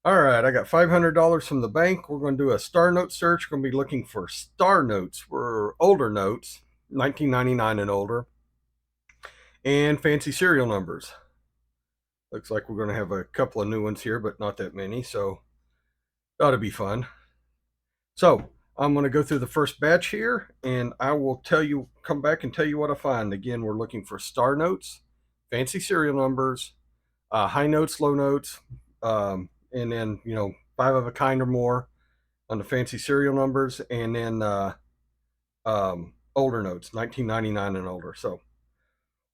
All right, I got $500 from the bank. We're going to do a star note search. We're going to be looking for star notes for older notes, 1999 and older, and fancy serial numbers. Looks like we're going to have a couple of new ones here, but not that many, so ought to be fun. So I'm going to go through the first batch here, and I will come back and tell you what I find. Again, we're looking for star notes, fancy serial numbers, high notes, low notes, and then, five of a kind or more on the fancy serial numbers, and then older notes, 1999 and older. So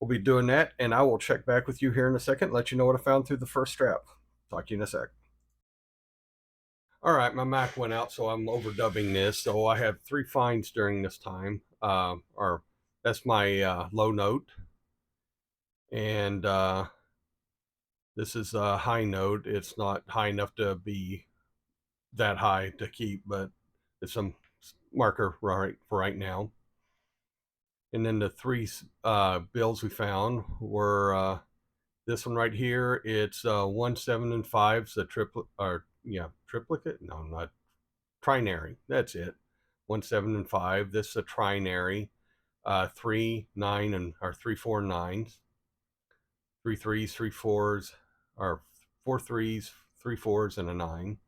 we'll be doing that, and I will check back with you here in a second, let you know what I found through the first strap. Talk to you in a sec. All right, my Mac went out, so I'm overdubbing this. So I have three finds during this time. Or that's my low note, and this is a high note. It's not high enough to be that high to keep, but it's some marker right for right now. And then the three bills we found were this one right here. It's 1, 7, and 5. It's a triplicate. No, not trinary. That's it. 1, 7, and 5. This is a trinary. 3, 9, and or 3, 4, 9s. 3 threes, 3 fours, or 4 threes, 3 fours, and a 9.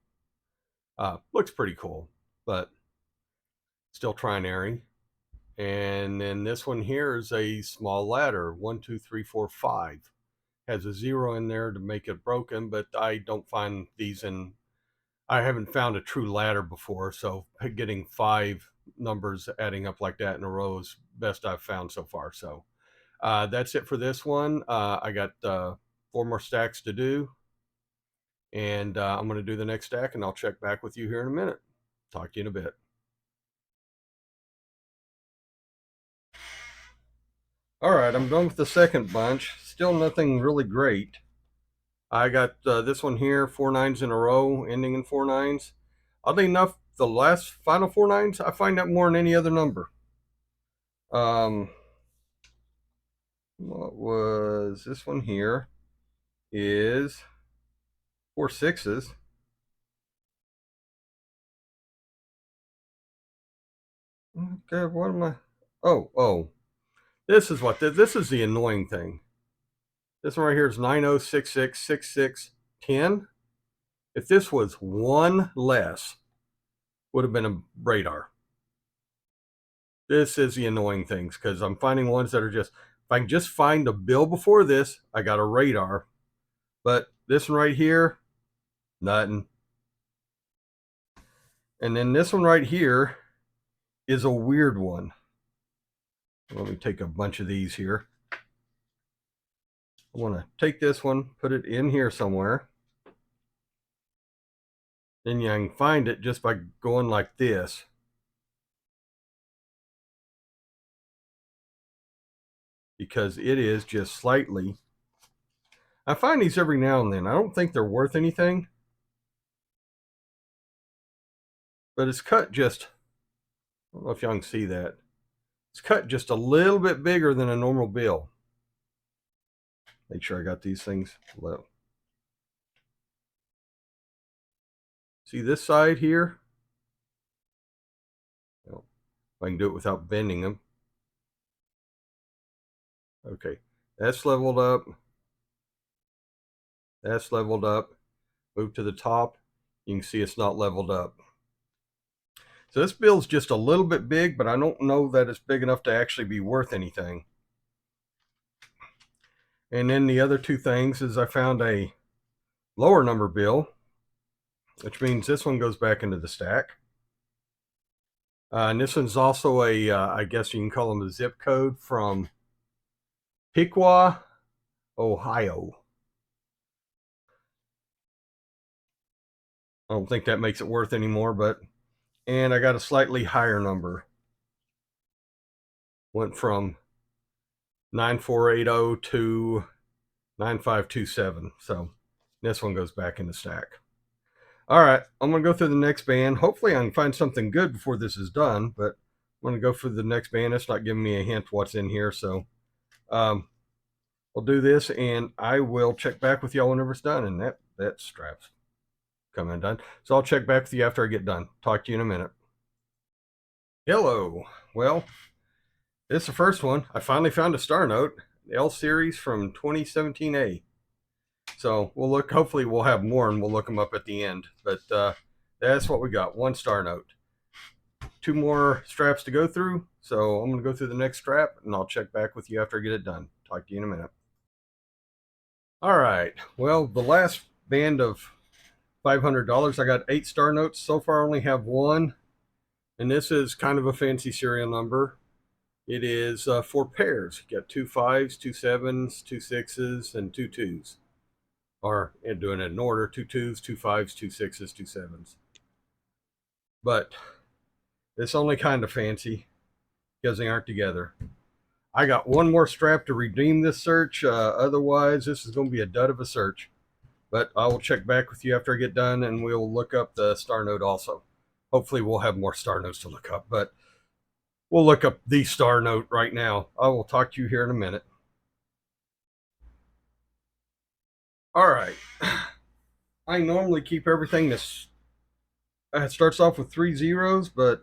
Looks pretty cool, but still trinary. And then this one here is a small ladder. 1, 2, 3, 4, 5. Has a 0 in there to make it broken, but I don't find these in. I haven't found a true ladder before, so getting 5 numbers adding up like that in a row is best I've found so far. So that's it for this one. I got 4 more stacks to do, and I'm going to do the next stack, and I'll check back with you here in a minute. Talk to you in a bit. All right, I'm done with the second bunch. Still nothing really great. I got this one here, 4 9s in a row, ending in 4 9s. Oddly enough, the last final 4 9s, I find that more than any other number. What was this one here? Is 4 6s. Okay, what am I? Oh, this is this is the annoying thing. This one right here is 90666610. If this was one less, would have been a radar. This is the annoying things because I'm finding ones that are just, if I can just find the bill before this, I got a radar. But this one right here, nothing. And then this one right here is a weird one. Let me take a bunch of these here. I want to take this one, put it in here somewhere. Then you can find it just by going like this. Because it is just slightly. I find these every now and then. I don't think they're worth anything. But it's cut just, I don't know if y'all can see that. It's cut just a little bit bigger than a normal bill. Make sure I got these things low. See this side here? Well, if I can do it without bending them. Okay, that's leveled up. That's leveled up. Move to the top. You can see it's not leveled up. So this bill's just a little bit big, but I don't know that it's big enough to actually be worth anything. And then the other two things is I found a lower number bill, which means this one goes back into the stack. And this one's also a, I guess you can call them a zip code from Piqua, Ohio. I don't think that makes it worth anymore, but, and I got a slightly higher number. Went from 9480 to 9527. So this one goes back in the stack. All right, I'm going to go through the next band. Hopefully I can find something good before this is done, but I'm going to go through the next band. It's not giving me a hint what's in here, so we'll do this, and I will check back with y'all whenever it's done, and that straps. coming done. So I'll check back with you after I get done. Talk to you in a minute. Hello. Well, this is the first one. I finally found a Star Note, the L series from 2017A. So we'll look, hopefully we'll have more and we'll look them up at the end. But that's what we got, one Star Note. Two more straps to go through. So I'm going to go through the next strap and I'll check back with you after I get it done. Talk to you in a minute. All right. Well, the last band of $500, I got 8 Star Notes. So far, I only have one. And this is kind of a fancy serial number. It is 4 pairs. You got 2 5s, 2 7s, 2 6s, and 2 2s. Or doing it in order, 2 2s, 2 5s, 2 6s, 2 7s. But it's only kind of fancy because they aren't together. I got one more strap to redeem this search. Otherwise, this is going to be a dud of a search. But I will check back with you after I get done and we'll look up the Star Note also. Hopefully we'll have more Star Notes to look up, but we'll look up the Star Note right now. I will talk to you here in a minute. All right. I normally keep everything that starts off with 3 zeros, but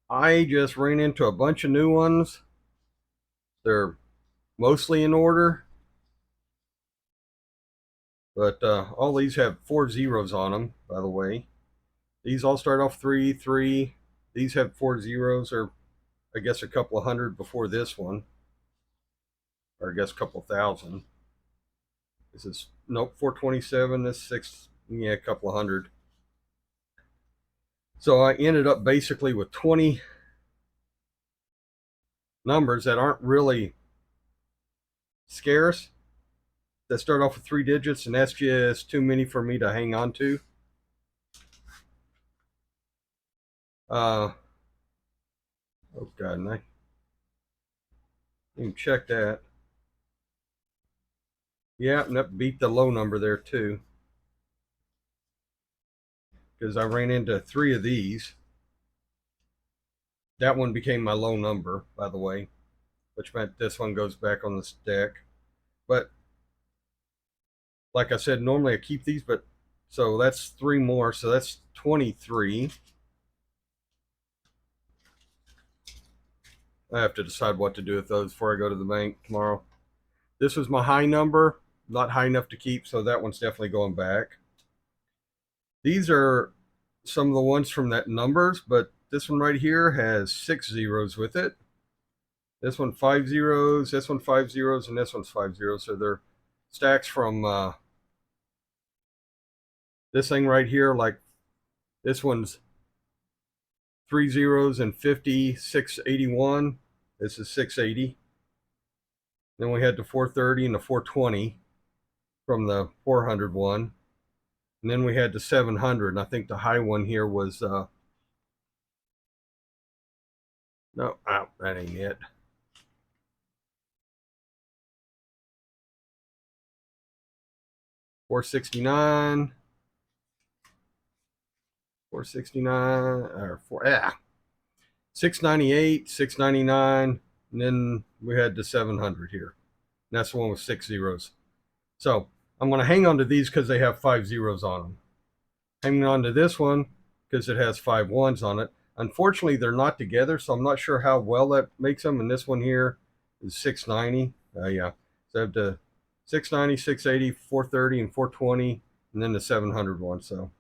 I just ran into a bunch of new ones. They're mostly in order, but all these have 4 zeros on them, by the way. These all start off 3, 3. These have 4 zeros, or I guess a couple of hundred before this one, or I guess a couple of thousand. This is, nope, 427. This 6, yeah, a couple of hundred. So I ended up basically with 20 numbers that aren't really scarce, that start off with 3 digits, and that's just too many for me to hang on to. Oh God, and I even check that. Yeah, and that beat the low number there too, because I ran into 3 of these. That one became my low number, by the way, which meant this one goes back on the deck. But like I said, normally I keep these, but so that's 3 more, so that's 23. I have to decide what to do with those before I go to the bank tomorrow. This was my high number, not high enough to keep, so that one's definitely going back. These are some of the ones from that numbers, but this one right here has 6 zeros with it. This one 5 zeros, this one 5 zeros, and this one's 5 zeros. So they're stacks from this thing right here. Like this one's 3 zeros and 50, 681. This is 680. Then we had the 430 and the 420 from the 400 one. And then we had the 700. And I think the high one here was, no, oh, that ain't it. $469, or $698, $699, and then we had the 700 here. And that's the one with 6 zeros. So I'm going to hang on to these because they have 5 zeros on them. Hanging on to this one because it has 5 ones on it. Unfortunately, they're not together, so I'm not sure how well that makes them. And this one here is 690. Yeah. So I have the 690, 680, 430, and 420, and then the 700 one. So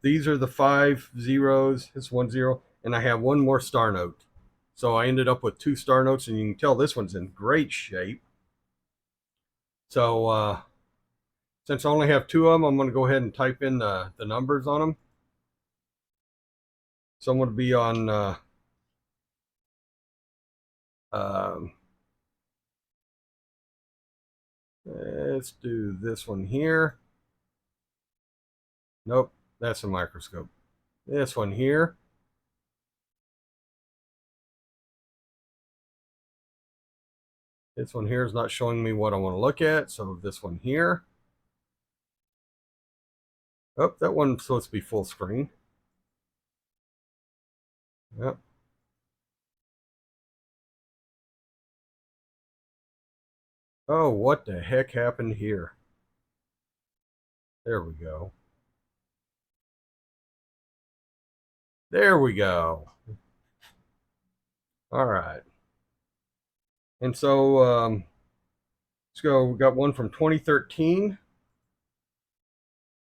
these are the 5 zeros. It's 1 0, and I have one more Star Note. So I ended up with 2 Star Notes, and you can tell this one's in great shape. So since I only have 2 of them, I'm going to go ahead and type in the numbers on them. So I'm going to be on let's do this one here. Nope, that's a microscope. This one here. This one here is not showing me what I want to look at, so this one here. Oh, that one's supposed to be full screen. Yep. Oh, what the heck happened here? There we go. There we go. All right. And so let's go. We got one from 2013.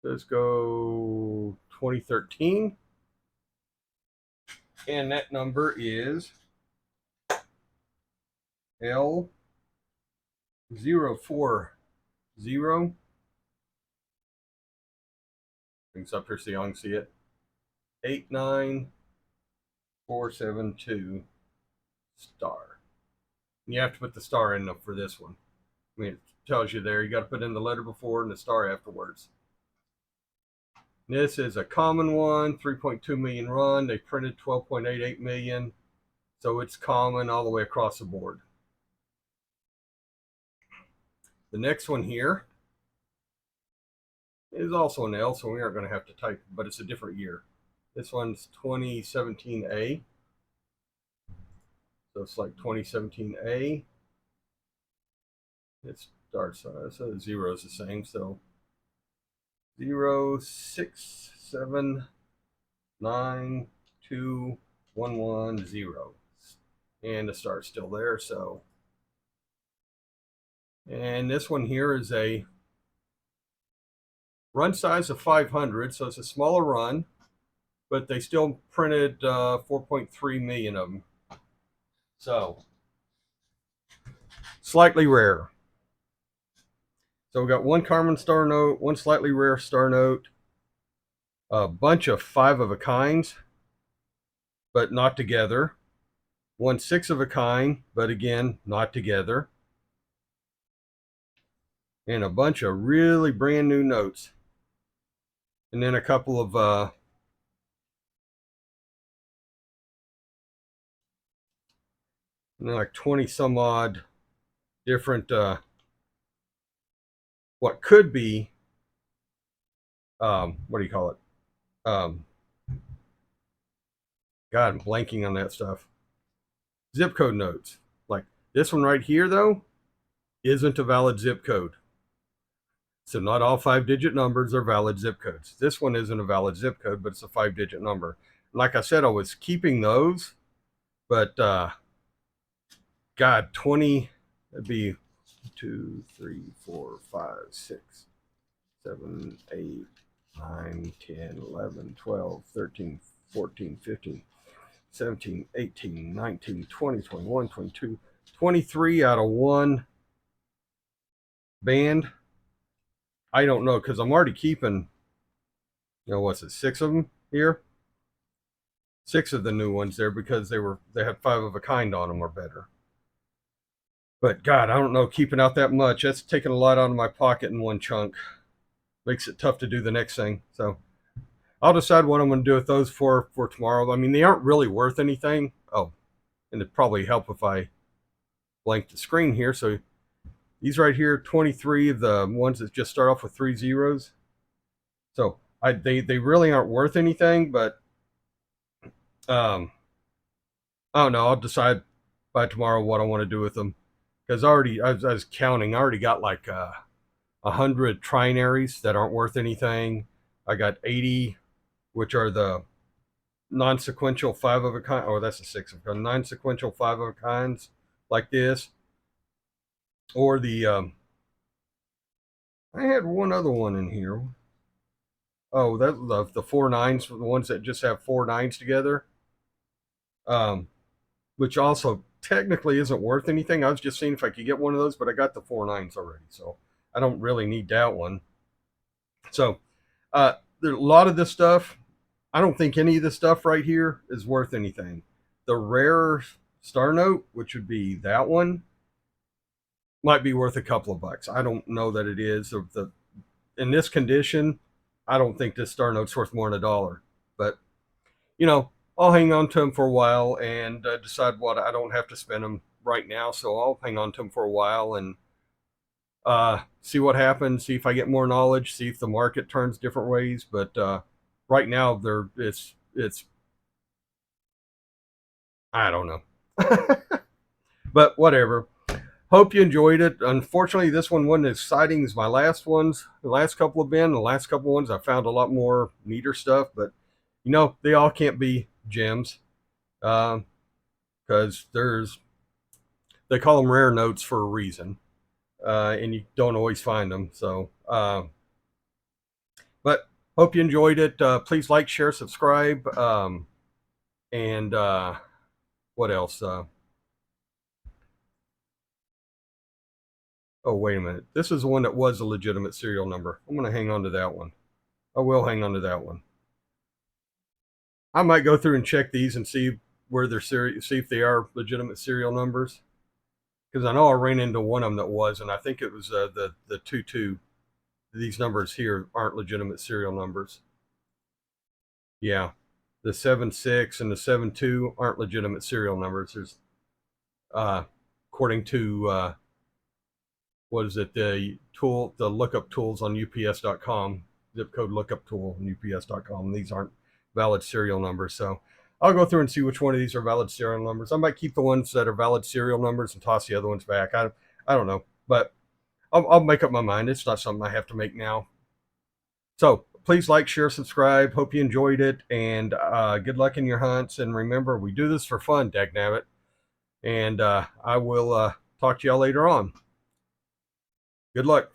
Let's go 2013. And that number is L040. Brings up here so y'all can see it. 89472 star. And you have to put the star in for this one. I mean, it tells you there. You got to put in the letter before and the star afterwards. This is a common one, 3.2 million run. They printed 12.88 million. So it's common all the way across the board. The next one here is also an L, so we aren't going to have to type, but it's a different year. This one's 2017A. So it's like 2017A. It starts, so the zero is the same. So 067921110. And the star's still there. So, and this one here is a run size of 500, so it's a smaller run, but they still printed 4.3 million of them. So, slightly rare. So we got one common star note, one slightly rare star note, a bunch of 5 of a kinds, but not together. One 6 of a kind, but again, not together. And a bunch of really brand new notes. And then a couple of and then like 20 some odd different what could be what do you call it? God, I'm blanking on that stuff. Zip code notes. Like this one right here though isn't a valid zip code. So not all 5-digit numbers are valid zip codes. This one isn't a valid zip code, but it's a 5-digit number. Like I said, I was keeping those, but God, 20, that'd be 2, 3, 4, 5, 6, 7, 8, 9, 10, 11, 12, 13, 14, 15, 17, 18, 19, 20, 21, 22, 23 out of one band. I don't know because I'm already keeping, what's it, 6 of them here? 6 of the new ones there because they had 5 of a kind on them or better. But God, I don't know, keeping out that much, that's taking a lot out of my pocket in one chunk. Makes it tough to do the next thing. So I'll decide what I'm going to do with those for tomorrow. I mean, they aren't really worth anything. Oh, and it'd probably help if I blank the screen here. So these right here, 23 of the ones that just start off with 3 zeros. So they really aren't worth anything, but I don't know. I'll decide by tomorrow what I want to do with them. Because I was counting, I already got like 100 trinaries that aren't worth anything. I got 80, which are the non-sequential 5 of a kind. Oh, that's a 6 of a kind. Non-sequential 5 of a kinds like this. Or the I had one other one in here. Oh, that the 4 9s, the ones that just have 4 9s together. Which also technically isn't worth anything. I was just seeing if I could get one of those, but I got the 4 9s already, so I don't really need that one. So there's a lot of this stuff. I don't think any of this stuff right here is worth anything. The rare star note, which would be that one, might be worth a couple of bucks. I don't know that it is. In this condition, I don't think this star note's worth more than $1. But I'll hang on to them for a while and decide what. I don't have to spend them right now, so I'll hang on to them for a while and see what happens. See if I get more knowledge. See if the market turns different ways. But right now, it's I don't know. But whatever. hope you enjoyed it. Unfortunately, this one wasn't as exciting as my last ones. The last couple have been. The last couple ones I found a lot more neater stuff, but they all can't be gems because they call them rare notes for a reason, and you don't always find them. So, but hope you enjoyed it. Please like, share, subscribe, and what else? Oh, wait a minute. This is the one that was a legitimate serial number. I'm going to hang on to that one. I will hang on to that one. I might go through and check these and see where they're see if they are legitimate serial numbers. Because I know I ran into one of them that was, and I think it was the 22. These numbers here aren't legitimate serial numbers. Yeah, the 76 and the 72 aren't legitimate serial numbers. There's, according to what is it, the lookup tools on UPS.com, zip code lookup tool on UPS.com. These aren't valid serial numbers. So I'll go through and see which one of these are valid serial numbers. I might keep the ones that are valid serial numbers and toss the other ones back. I don't know, but I'll make up my mind. It's not something I have to make now. So please like, share, subscribe. Hope you enjoyed it, and good luck in your hunts. And remember, we do this for fun, dagnabbit. And I will talk to y'all later on. Good luck.